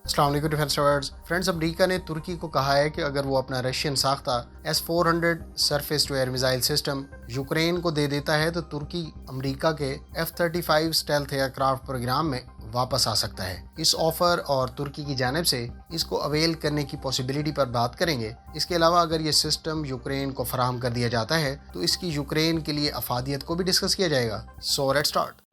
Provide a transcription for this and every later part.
अस्सलाम वालेकुम defence lovers. Friends, America ने तुर्की को कहा है कि अगर वो अपना रशियन साख्ता S-400 surface to air missile system Ukraine को दे देता है तो तुर्की अमेरिका के F-35 स्टेल्थ एयरक्राफ्ट प्रोग्राम में वापस आ सकता है। इस ऑफर और तुर्की की जानिब से इसको अवेल करने की पॉसिबिलिटी पर बात करेंगे। इसके अलावा अगर ये सिस्टम यूक्रेन को फराहम कर दिया जाता है तो इसकी यूक्रेन के लिए अफादियत को भी डिस्कस किया जाएगा। So let's start.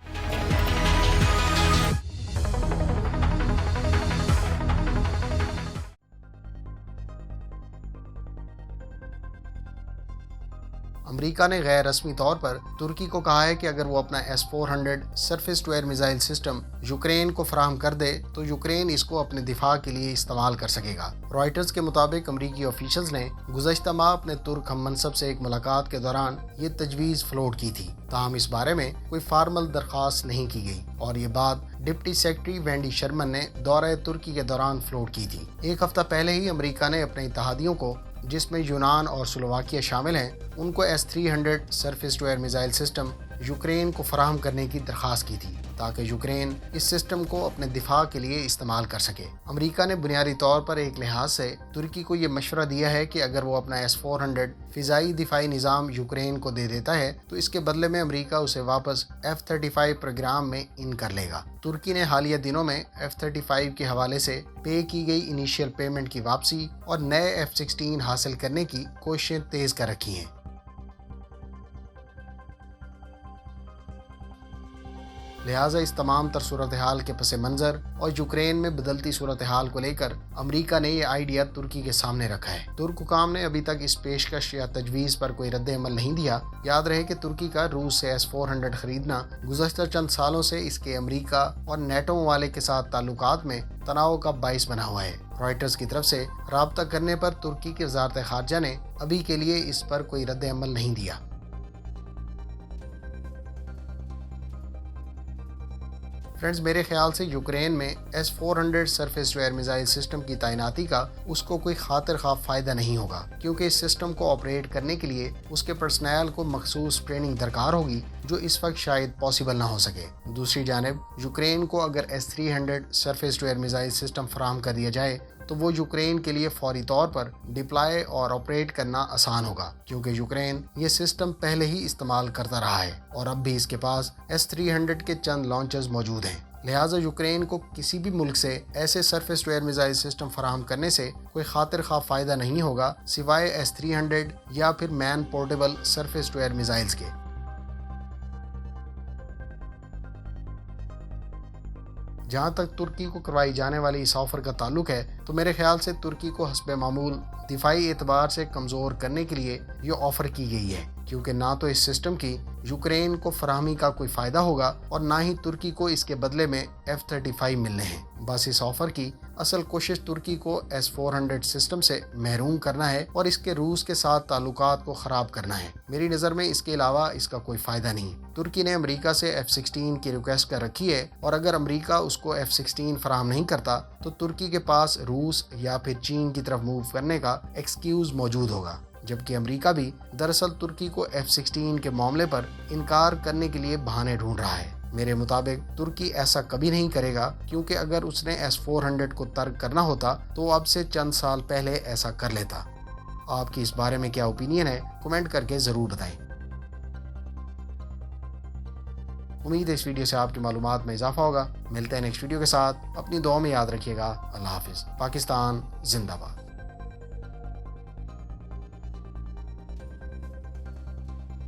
अमेरिका ने गैर रस्मी तौर पर तुर्की को कहा है कि अगर वो अपना S-400 surface to air missile system Ukraine को फराहम कर दे तो यूक्रेन इसको अपने दिफा के लिए इस्तेमाल कर सकेगा। रॉयटर्स के मुताबिक अमरीकी ऑफिशियल्स ने गुज़श्ता माह अपने तुर्क हम मनसब से एक मुलाकात के दौरान ये तजवीज़ फ्लोट की थी, ताहम इस बारे में कोई फार्मल दरख्वास्त नहीं की गई और ये बात डिप्टी सेक्रेटरी वेंडी शर्मन ने दौरे तुर्की के दौरान फ्लोट की थी। एक हफ्ता पहले ही अमरीका ने अपने इत्तेहादियों को, जिसमें यूनान और स्लोवाकिया शामिल हैं, उनको S-300 surface to air missile system Ukraine को फराहम करने की दरख्वास्त की थी ताकि यूक्रेन इस सिस्टम को अपने दिफा के लिए इस्तेमाल कर सके। अमेरिका ने बुनियादी तौर पर एक लिहाज से तुर्की को ये मशवरा दिया है कि अगर वो अपना S-400 फ़िज़ाई दिफाई निज़ाम यूक्रेन को दे देता है तो इसके बदले में अमेरिका उसे वापस F-35 प्रोग्राम में इन कर लेगा। तुर्की ने हालिया दिनों में F-35 के हवाले से पे की गई इनिशियल पेमेंट की वापसी और नए F-16 हासिल करने की कोशिशें तेज कर रखी हैं। लिहाजा इस तमाम तर सूरत हाल के पस मंज़र और यूक्रेन में बदलती सूरत हाल को लेकर अमरीका ने यह आइडिया तुर्की के सामने रखा है। तुर्क हुकाम ने अभी तक इस पेशकश या तजवीज़ पर कोई रद्द अमल नहीं दिया। याद रहे कि तुर्की का रूस से S-400 खरीदना गुज़श्ता चंद सालों से इसके अमरीका और नेटो वाले के साथ ताल्लुकात में तनाव का बाइस बना हुआ है। रॉयटर्स की तरफ से राब्ता करने पर तुर्की की वज़ारत ख़ारजा ने अभी के लिए इस पर कोई रद्द अमल नहीं दिया। फ्रेंड्स, मेरे ख्याल से यूक्रेन में S-400 surface to air missile system की तैनाती का उसको कोई खातिर ख्वाह फ़ायदा नहीं होगा, क्योंकि इस सिस्टम को ऑपरेट करने के लिए उसके पर्सनल को मखसूस ट्रेनिंग दरकार होगी जो इस वक्त शायद पॉसिबल ना हो सके। दूसरी जानिब यूक्रेन को अगर S-300 surface to air missile system फराहम कर दिया जाए तो वो यूक्रेन के लिए फौरी तौर पर डिप्लॉय और ऑपरेट करना आसान होगा, क्योंकि यूक्रेन ये सिस्टम पहले ही इस्तेमाल करता रहा है और अब भी इसके पास S-300 के चंद लॉन्चर्स मौजूद हैं। लिहाजा यूक्रेन को किसी भी मुल्क से ऐसे surface to air missile system फराहम करने से कोई खातिर ख्वाह फ़ायदा नहीं होगा सिवाय S-300 या फिर man portable surface to air missiles के। जहाँ तक तुर्की को करवाई जाने वाली इस ऑफर का ताल्लुक है तो मेरे ख्याल से तुर्की को हस्बे मामूल दिफाई एतबार से कमज़ोर करने के लिए ये ऑफ़र की गई है, क्योंकि ना तो इस सिस्टम की यूक्रेन को फराहमी का कोई फ़ायदा होगा और ना ही तुर्की को इसके बदले में F-35 मिलने हैं। बस इस ऑफ़र की असल कोशिश तुर्की को S-400 सिस्टम से महरूम करना है और इसके रूस के साथ ताल्लुकात को ख़राब करना है। मेरी नज़र में इसके अलावा इसका कोई फ़ायदा नहीं। तुर्की ने अमेरिका से F-16 की रिक्वेस्ट कर रखी है और अगर अमेरिका उसको F-16 फराहम नहीं करता तो तुर्की के पास रूस या फिर चीन की तरफ मूव करने का एक्सक्यूज़ मौजूद होगा, जबकि अमेरिका भी दरअसल तुर्की को F-16 के मामले पर इनकार करने के लिए बहाने ढूंढ रहा है। मेरे मुताबिक तुर्की ऐसा कभी नहीं करेगा, क्योंकि अगर उसने S-400 को तर्क करना होता तो अब से चंद साल पहले ऐसा कर लेता। आपकी इस बारे में क्या ओपिनियन है, कमेंट करके ज़रूर बताएं। उम्मीद है इस वीडियो से आपकी मालूमात में इजाफा होगा। मिलते हैं नेक्स्ट वीडियो के साथ। अपनी दुआ में याद रखिएगा। अल्लाह हाफिज़। पाकिस्तान जिंदाबाद।